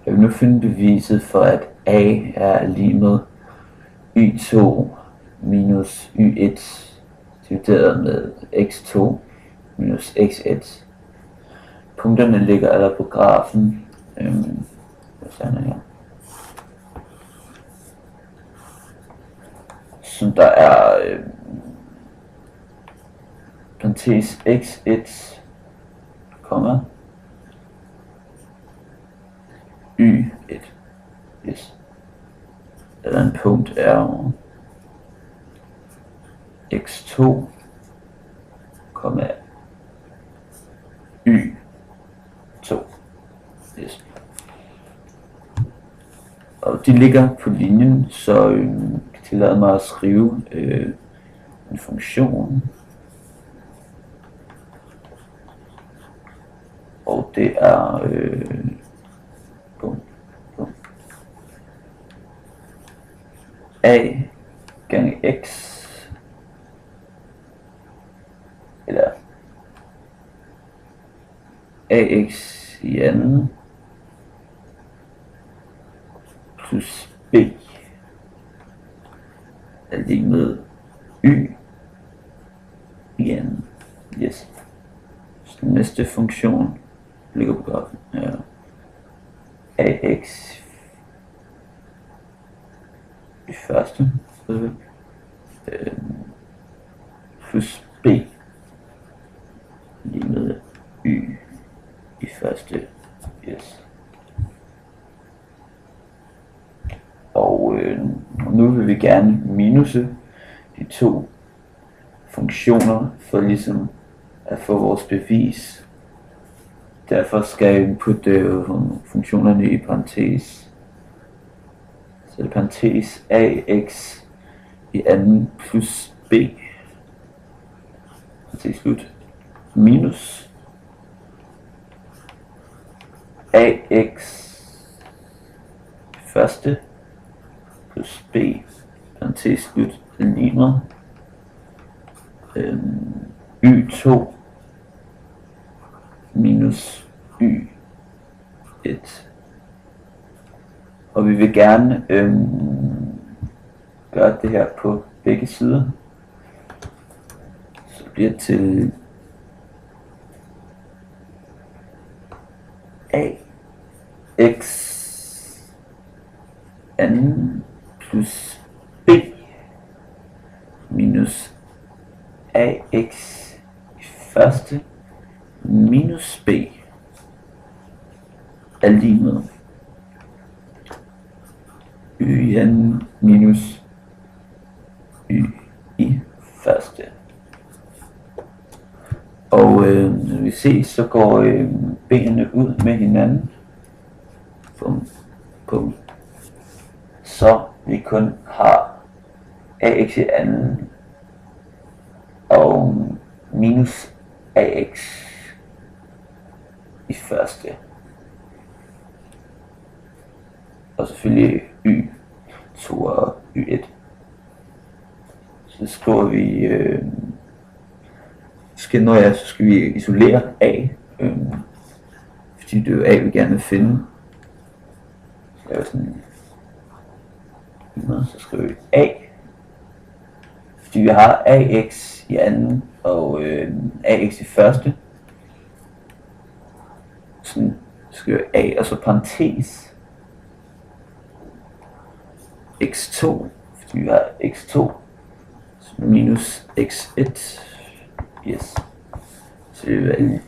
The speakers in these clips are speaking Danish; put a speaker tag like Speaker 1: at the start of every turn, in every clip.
Speaker 1: Jeg vil nu finde beviset for, at a er lig med y2 minus y1 divideret med x2 minus x1. Punkterne ligger allerede på grafen. Sådan her. Så der er parentes x1, komma y1. Yes. Eller en punkt er x2, komma y2. Yes. Og de ligger på linjen, så tillader mig at skrive en funktion. Og det er a gange x, eller ax i anden plus b er lig med y i anden. Yes. Så den næste funktion ligger på grafen her. Ax i første plus b lige med y i første. Yes. Og nu vil vi gerne minuse de to funktioner for ligesom at få vores bevis. Derfor skal vi putte funktionerne i parentes. Så det er parentes ax i anden plus b til slut minus ax første plus b parentes slut lige med y2 minus y1. Og vi vil gerne gøre det her på begge sider. Så bliver det til ax anden plus b minus ax i første minus b er lig med y i anden minus y i første. Og som vi ser, så går benene ud med hinanden. Så vi kun har ax i anden og minus ax i første. Og selvfølgelig y2 og y1. Så skriver vi, så skal vi isolere a, fordi det er jo a, vi gerne vil finde. Så laver sådan, så skriver vi a, fordi vi har ax i anden og ax i første. Sådan skriver a, og så parentes x2, fordi vi har x2 minus x1. Yes. Så det vil være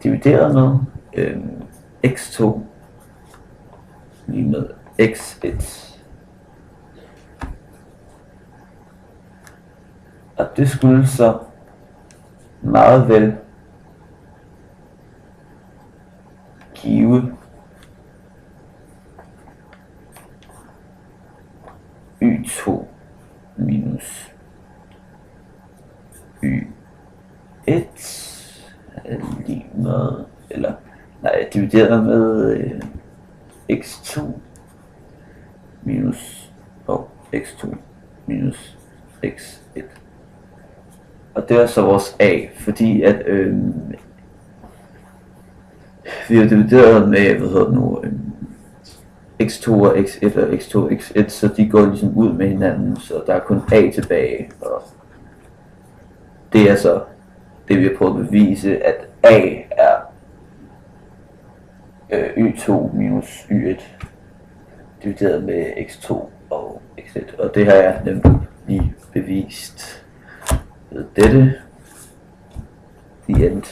Speaker 1: divideret med x2 lige med x1. Og det skulle så meget vel give y2 minus y1 er lige med, eller nej, divideret med x2 minus x2 minus x1. Og det er så vores a, fordi at vi har divideret med, x2 og x1 og x2 og x1, så de går ligesom ud med hinanden, så der er kun a tilbage, og det er så det, vi har prøvet at bevise, at a er y2 minus y1 divideret med x2 og x1, og det har jeg nemlig lige bevist ved dette. The end.